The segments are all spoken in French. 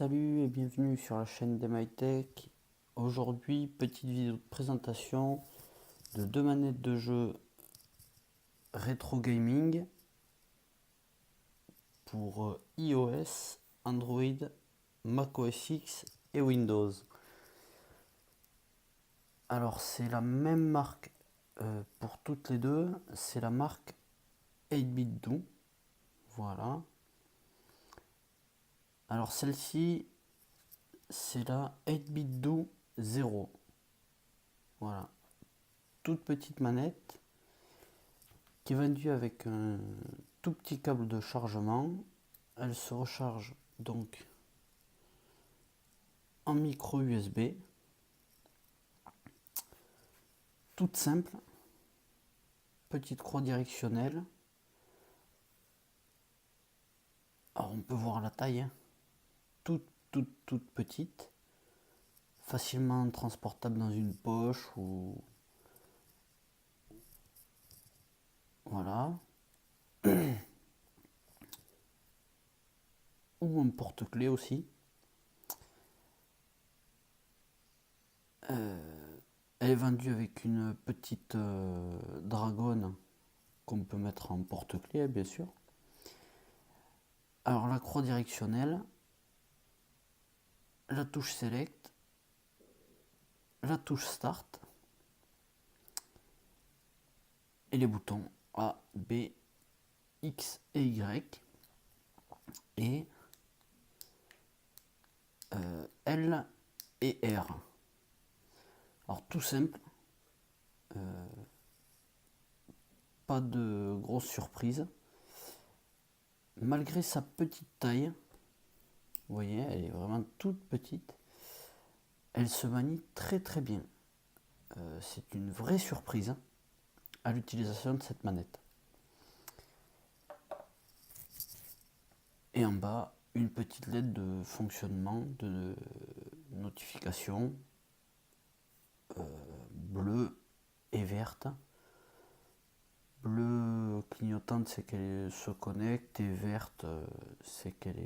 Salut et bienvenue sur la chaîne d'MyTech. Aujourd'hui, petite vidéo de présentation de deux manettes de jeu rétro gaming pour iOS, Android, macOS X et Windows. Alors c'est la même marque pour toutes les deux, c'est la marque 8BitDo. Voilà. Alors celle-ci, c'est la 8BitDo 0. Voilà. Toute petite manette qui est vendue avec un tout petit câble de chargement. Elle se recharge donc en micro USB. Toute simple. Petite croix directionnelle. Alors on peut voir la taille. Toute petite. Facilement transportable dans une poche ou... Voilà. Ou un porte-clés aussi. Elle est vendue avec une petite dragonne qu'on peut mettre en porte-clés, bien sûr. Alors la croix directionnelle, la touche Select, la touche Start et les boutons A, B, X et Y et L et R. Alors tout simple, pas de grosse surprise. Malgré sa petite taille, vous voyez, elle est vraiment toute petite. Elle se manie très bien. C'est une vraie surprise à l'utilisation de cette manette. Et en bas, une petite LED de fonctionnement, de notification bleue et verte. Bleue clignotante, c'est qu'elle se connecte, et verte, c'est qu'elle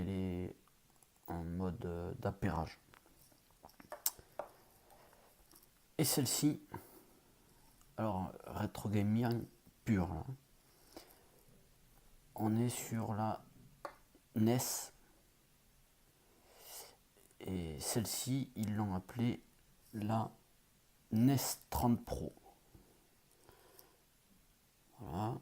est en mode d'appairage. Et celle-ci, alors rétro gaming pur, là. On est sur la NES. Et celle-ci, ils l'ont appelée la NES 30 Pro. Voilà.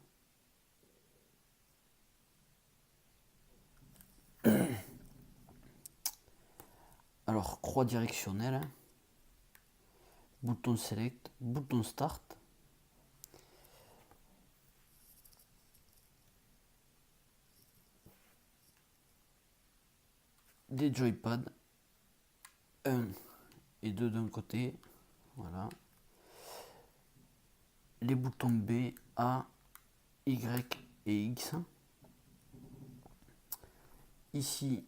Alors, croix directionnelle, bouton Select, bouton Start. Des joypads, 1 et 2 d'un côté. Voilà. Les boutons B, A, Y et X. Ici,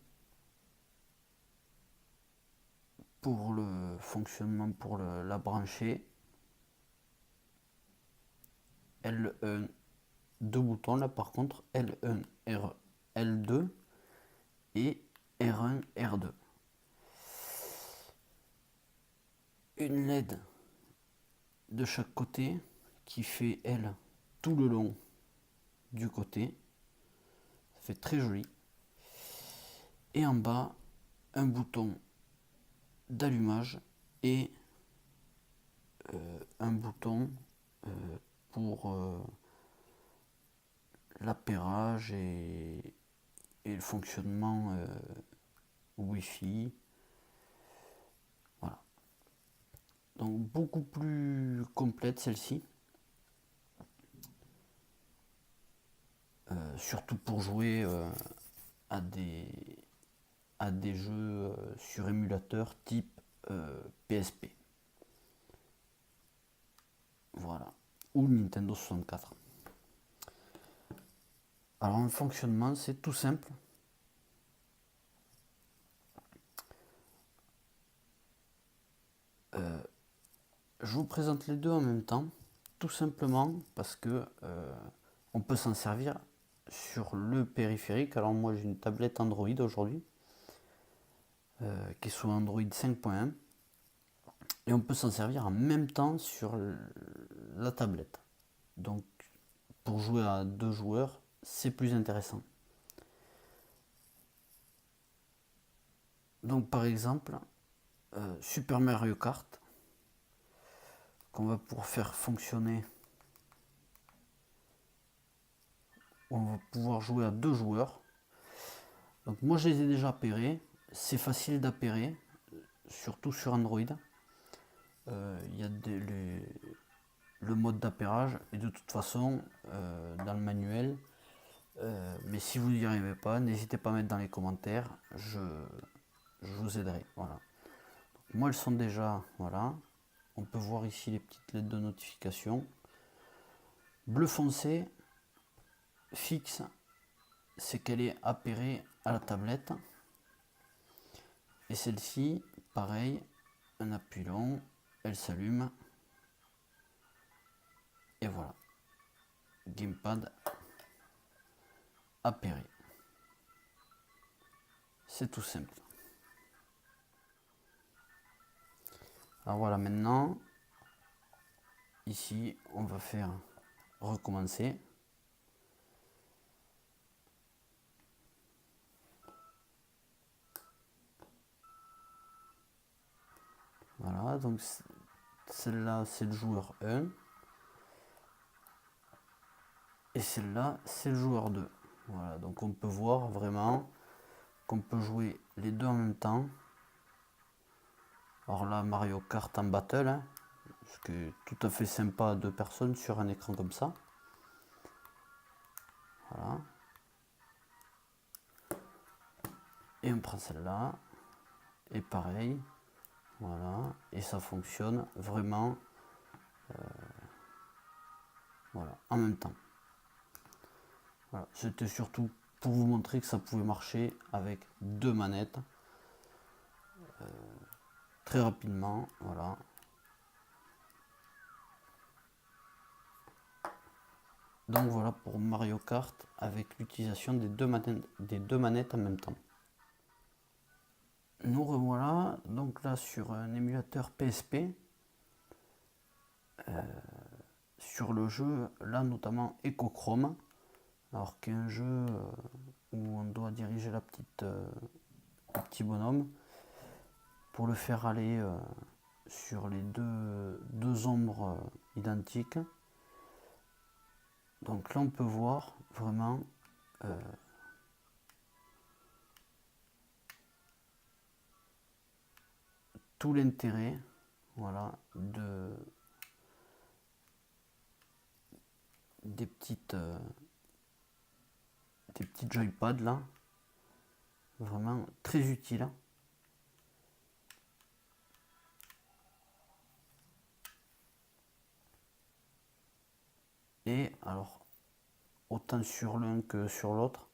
pour le fonctionnement, pour la brancher, L1, deux boutons là par contre, L1, L2 et R1, R2. Une LED de chaque côté qui fait elle tout le long du côté. Ça fait très joli. Et en bas, un bouton d'allumage et un bouton pour l'appairage et le fonctionnement Wi-Fi. Voilà. Donc beaucoup plus complète celle-ci. Surtout pour jouer à des jeux sur émulateur type PSP. Voilà. Ou Nintendo 64. Alors en fonctionnement, c'est tout simple. Je vous présente les deux en même temps, tout simplement parce que on peut s'en servir sur le périphérique. Alors moi j'ai une tablette Android aujourd'hui qui est sous Android 5.1 et on peut s'en servir en même temps sur la tablette. Donc pour jouer à 2 joueurs, c'est plus intéressant. Donc par exemple, Super Mario Kart, qu'on va pouvoir faire fonctionner, on va pouvoir jouer à 2 joueurs. Donc moi je les ai déjà appairés, c'est facile d'appairer, surtout sur Android. Il y a le mode d'appairage et de toute façon dans le manuel. Mais si vous n'y arrivez pas, n'hésitez pas à mettre dans les commentaires, je vous aiderai. Voilà. Donc, moi elles sont déjà, voilà. On peut voir ici les petites lettres de notification. Bleu foncé, fixe, c'est qu'elle est appairée à la tablette. Et celle-ci, pareil, un appui long, elle s'allume. Et voilà. Gamepad appairé. C'est tout simple. Alors voilà, maintenant, ici, on va faire recommencer. Voilà, donc celle-là, c'est le joueur 1. Et celle-là, c'est le joueur 2. Voilà, donc on peut voir vraiment qu'on peut jouer les deux en même temps. Alors là, Mario Kart en battle, hein, ce qui est tout à fait sympa à 2 personnes sur un écran comme ça. Voilà. Et on prend celle-là. Et pareil. Voilà. Et ça fonctionne vraiment voilà, en même temps. Voilà. C'était surtout pour vous montrer que ça pouvait marcher avec 2 manettes. Très rapidement. Voilà. Donc voilà pour Mario Kart avec l'utilisation des deux manettes en même temps. Nous revoilà donc là sur un émulateur PSP, sur le jeu là notamment Echochrome, alors qu'il y a un jeu où on doit diriger le petit bonhomme pour le faire aller sur les deux ombres identiques. Donc là on peut voir vraiment tout l'intérêt, voilà, des petites joypads là, vraiment très utile. Et alors autant sur l'un que sur l'autre,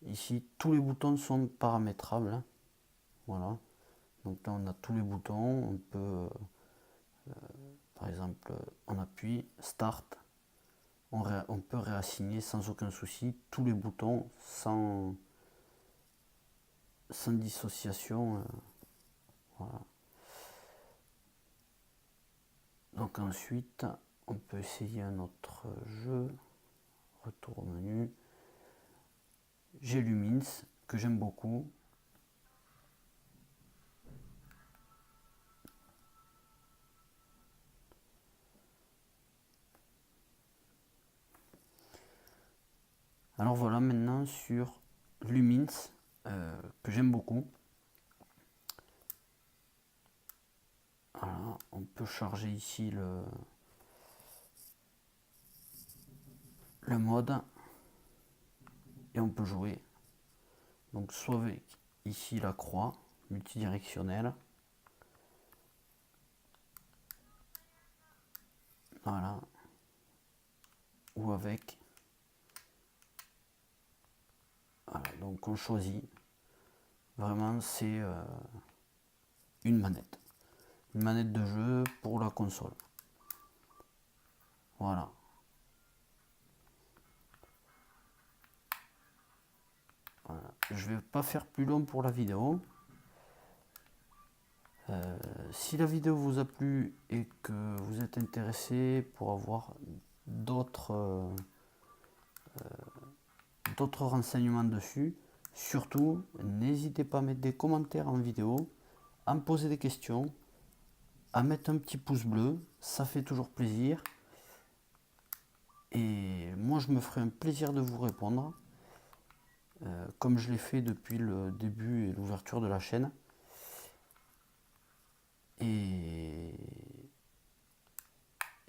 ici tous les boutons sont paramétrables, hein. Voilà, donc là on a tous les boutons, on peut par exemple on appuie start, on peut réassigner sans aucun souci tous les boutons sans dissociation, voilà. Donc ensuite on peut essayer un autre jeu. Retour au menu. J'ai Lumins que j'aime beaucoup. Alors voilà maintenant sur Lumins que j'aime beaucoup. Voilà, on peut charger ici le mode et on peut jouer. Donc soit avec ici la croix multidirectionnelle. Voilà. Ou avec. Voilà, donc on choisit. Vraiment c'est une manette. Une manette de jeu pour la console. Voilà. je vais pas faire plus long pour la vidéo. Si la vidéo vous a plu et que vous êtes intéressé pour avoir d'autres renseignements dessus, surtout n'hésitez pas à mettre des commentaires en vidéo, à me poser des questions, à mettre un petit pouce bleu, ça fait toujours plaisir. Et moi je me ferai un plaisir de vous répondre, comme je l'ai fait depuis le début et l'ouverture de la chaîne. Et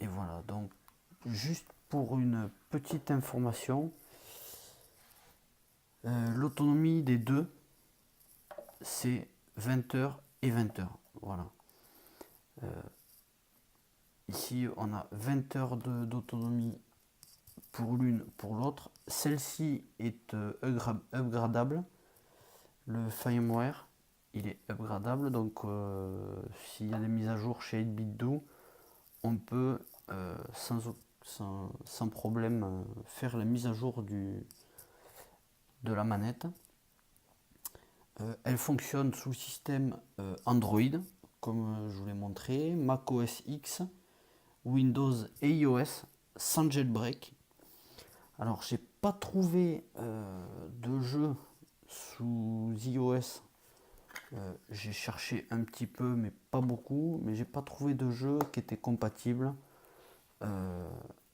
voilà, donc juste pour une petite information, l'autonomie des deux, c'est 20 heures et 20 heures. Voilà. Ici, on a 20 heures d'autonomie pour l'une, pour l'autre. Celle-ci est upgradable. Le firmware, il est upgradable. Donc, s'il y a des mises à jour chez 8BitDo, on peut sans problème faire la mise à jour de la manette. Elle fonctionne sous le système Android, comme je vous l'ai montré, Mac OS X, Windows et iOS sans jailbreak. Alors j'ai pas trouvé de jeu sous iOS. J'ai cherché un petit peu mais pas beaucoup, mais j'ai pas trouvé de jeu qui était compatible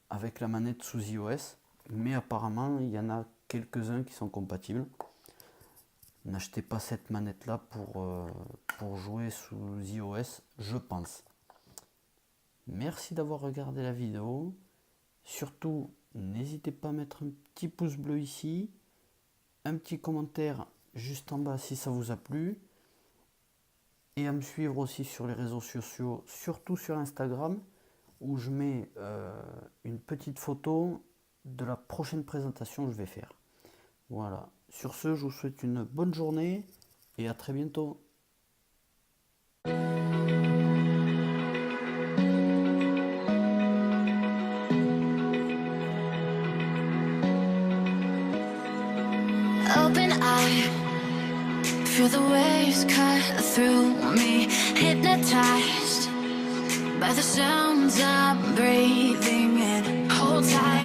avec la manette sous iOS, mais apparemment il y en a quelques-uns qui sont compatibles. N'achetez pas cette manette là pour jouer sous iOS, je pense. Merci d'avoir regardé la vidéo. Surtout, n'hésitez pas à mettre un petit pouce bleu ici, un petit commentaire juste en bas si ça vous a plu, et à me suivre aussi sur les réseaux sociaux, surtout sur Instagram, où je mets une petite photo de la prochaine présentation que je vais faire. Voilà. Sur ce, je vous souhaite une bonne journée et à très bientôt. Open eye, feel the waves cut through me, hypnotized by the sounds I'm breathing in. Hold tight.